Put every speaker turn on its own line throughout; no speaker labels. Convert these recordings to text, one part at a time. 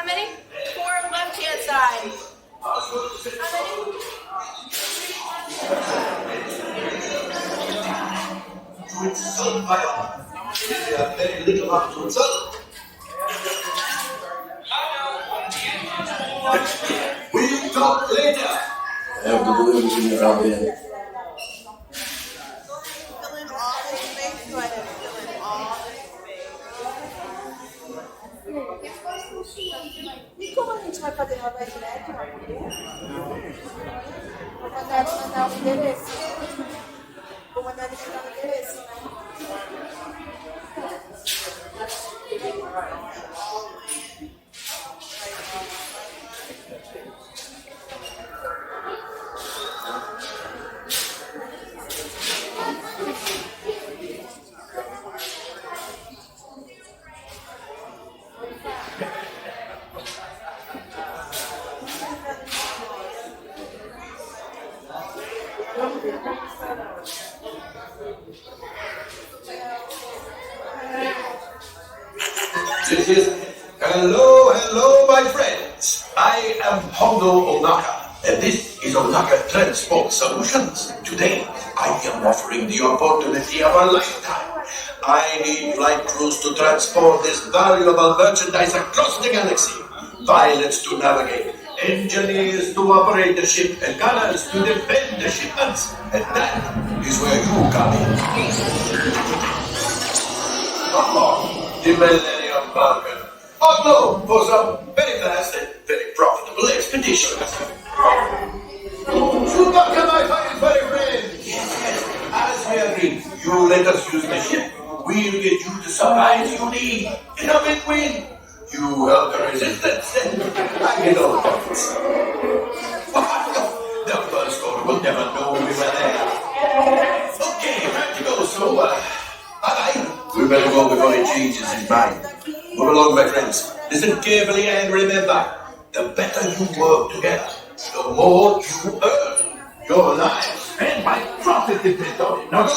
many? 4 on the left-hand side. How many?
Very little afterwards. We'll talk later. I have the balloons in your hand.
Fill in all the space. Go ahead and fill in all the space. E como a gente vai fazer? Ela vai direto na mulher? Vou mandar ele mandar o endereço. Vou mandar ele mandar o endereço, né?
This is hello, my friends. I am Hongo Onaka, and this is Onaka Transport Solutions. Today, I am offering the opportunity of a lifetime. I need flight crews to transport this valuable merchandise across the galaxy. Pilots to navigate, engineers to operate the ship, and gunners to defend the shipments. And that is where you come in. The Millennium Falcon. Upload for some very fast and very profitable expeditions. Chewbacca, my fire friend! Yes, as we agreed, you let us use the ship. We'll get you the supplies you need in a win-win. You help the resistance, and I get all the profits. The first order will never know we were there. Okay, time to go, so, bye-bye. We better go before he changes his mind. Move along, my friends. Listen carefully and remember, the better you work together, the more you earn. Your lives and my profit depend on it. Now go.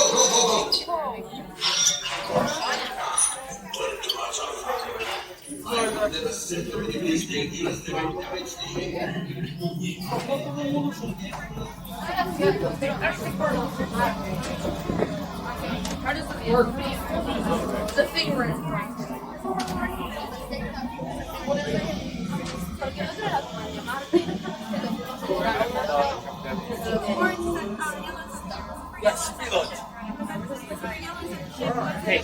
How does it work? The fingerprint.
Yes, reload. Hey.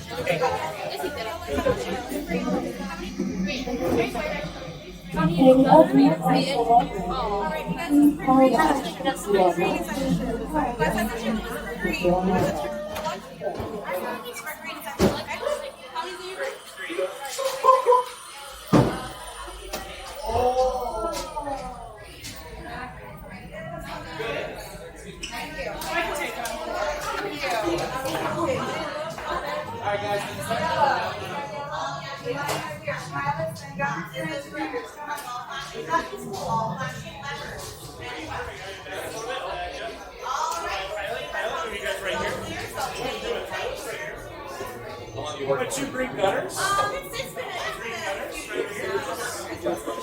What, 2 green gunners?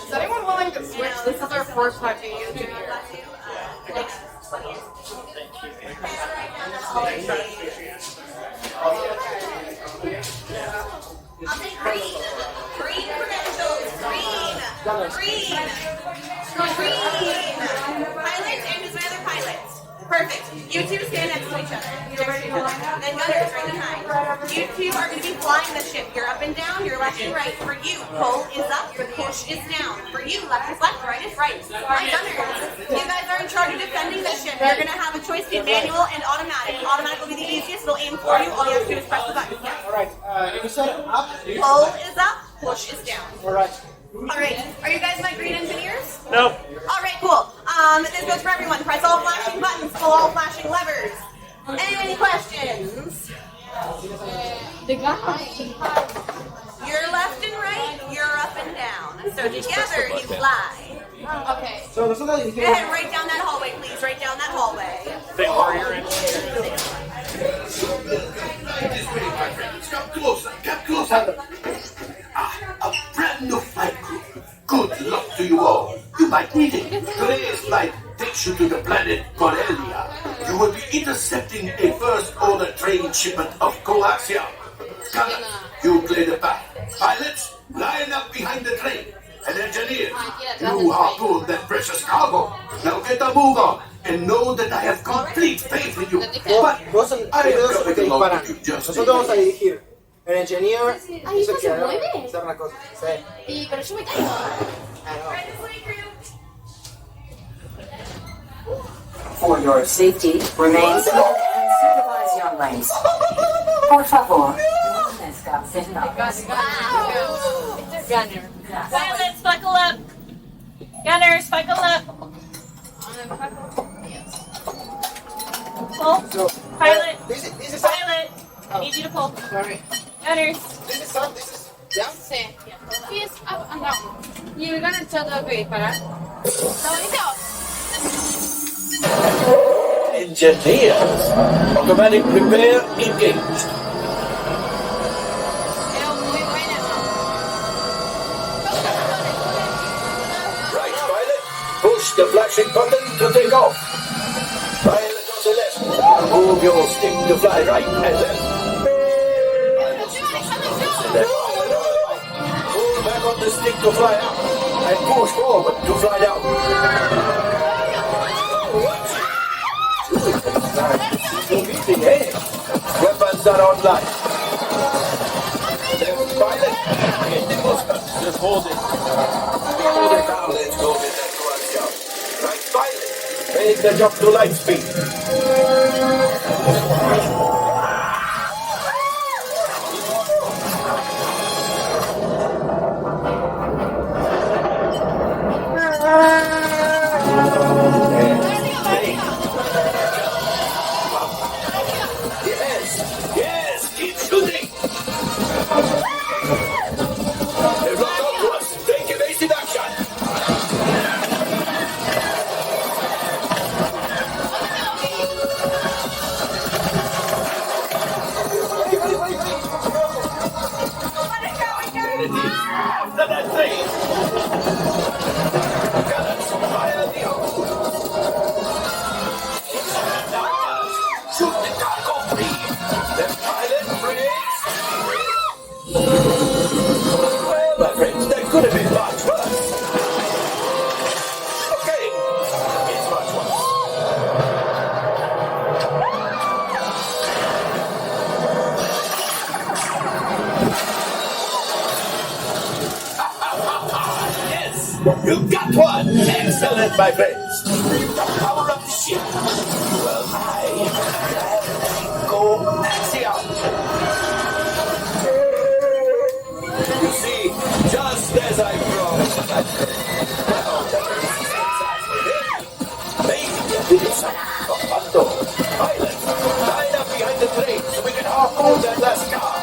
Is anyone willing to switch? This is our first time being used in here.
I'll take green. Green credentials. Green. Pilots, and who's my other pilots? Perfect. You two stand next to each other. You're ready to line up? And gunners right behind. You two are going to be flying the ship. You're up and down, you're left and right. For you, pull is up, push is down. For you, left is left, right is right. My gunners, you guys are in charge of defending the ship. You're going to have a choice between manual and automatic. Automatic will be the easiest. It'll aim for you. All you have to do is press the button. Yes.
Alright, you said up?
Pull is up, push is down.
Alright.
Alright, are you guys my green engineers?
No.
Alright, cool. This goes for everyone. Press all flashing buttons, pull all flashing levers. Any questions?
The guy.
You're left and right, you're up and down. So together you fly.
Okay.
So there's something you
Go ahead, right down that hallway, please. Right down that hallway.
They are your
Come closer. A brand new flight crew. Good to you all. You might need it. Today's flight takes you to the planet Corellia. You will be intercepting a first-order train shipment of coaxium. Gunners, you clear the path. Pilots, line up behind the train. And engineers, you harpoon that precious cargo. Now get a move on, and know that I have complete faith in you. But
Vos sos
I am
los que
coming along
disparan.
with you just
Nosotros vamos a dirigir. El engineer
Ahí
es el
no
que
se
va a
mueve.
hacer la cosa. Sí.
Y, pero yo me caigo.
For your safety, remain seated and supervise young ladies. Por favor, no descansen más.
Gunner.
Pilots, buckle up. Gunners, buckle up. Pull.
So,
Pilot.
this is
Pilot. I need you to pull.
sorry.
Gunners.
This is up. This is down.
Sí. Sí, es up and down. Y el Gunner ya tengo que disparar. ¿Está bonito?
engineers. Automatic repair engaged.
Pero muy buena.
Right, pilot. Push the flashing button to take off. Pilot on the left. Move your stick to fly right and left. Pull back on the stick to fly up. And push forward to fly down. Moving, eh? Weapons are online. Left pilot. Get the booster. Just hold it. Hold it down. Let's go with that coaxium. Right pilot. Make the jump to light speed. Yes, keep shooting. They're locked onto us. Take evasive action. After that train. Gunners, fire the hose. Shoot the cargo free. The pilot brakes. Well, my friends, that could have been much worse. Okay, it's much worse. Yes, you got one. Excellent, my friends. Power up the ship. Well, go axiom. You see, just as I promised, my friend. Maybe this Commando, pilot, line up behind the train so we can harpoon that last car.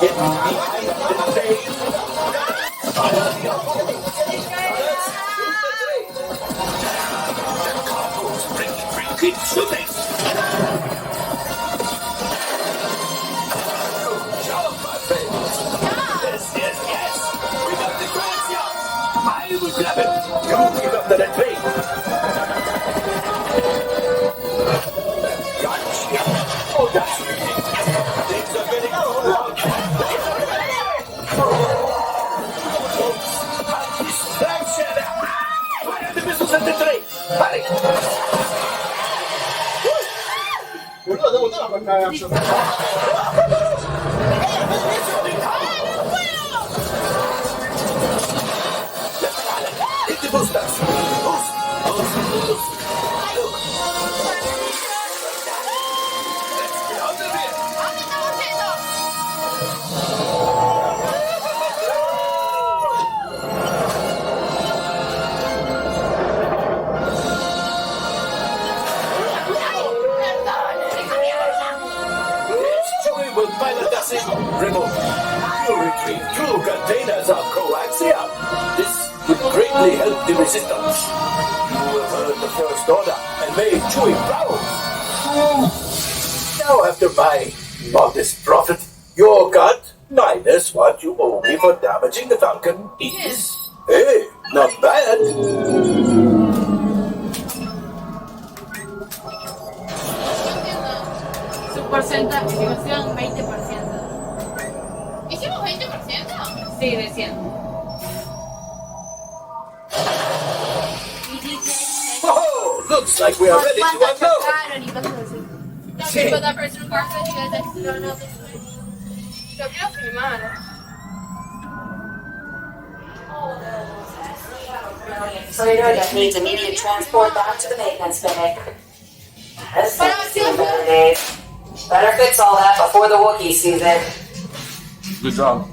Get behind the train. Fire the harpoon. Let's shoot the train. The cargo's free. Keep shooting. Good job, my friends. Yes. We got the coaxium. I will grab it. You give up to the train. Gotcha. Oh, that's ridiculous. Things are getting wrong. Distraction. Fire the missiles at the train. Hurry.
Boludo, te gustó la puerta de
Hit the boosters. Boost. Let's get out of here. Yes, Chewie will pilot us in. Remove. You retrieve 2 containers of coaxium. This would greatly help the resistance. You have heard the First Order and made Chewie proud. Now, after my modest profit, your cut minus what you owe me for damaging the Falcon is... Hey, Not bad.
Su porcentaje, hicieron 20%.
¿Hicimos 20%?
Sí, de 100.
Oh, looks like we are ready to
¿Cuánto
unload.
chocaron y cosas así? No,
Sí.
but that person car said you guys actually don't know this way. Yo quiero filmar.
Freighter that needs immediate transport back to the maintenance bay. That's
But I'm still
better fix all that before the Wookiee sees it.
Good job.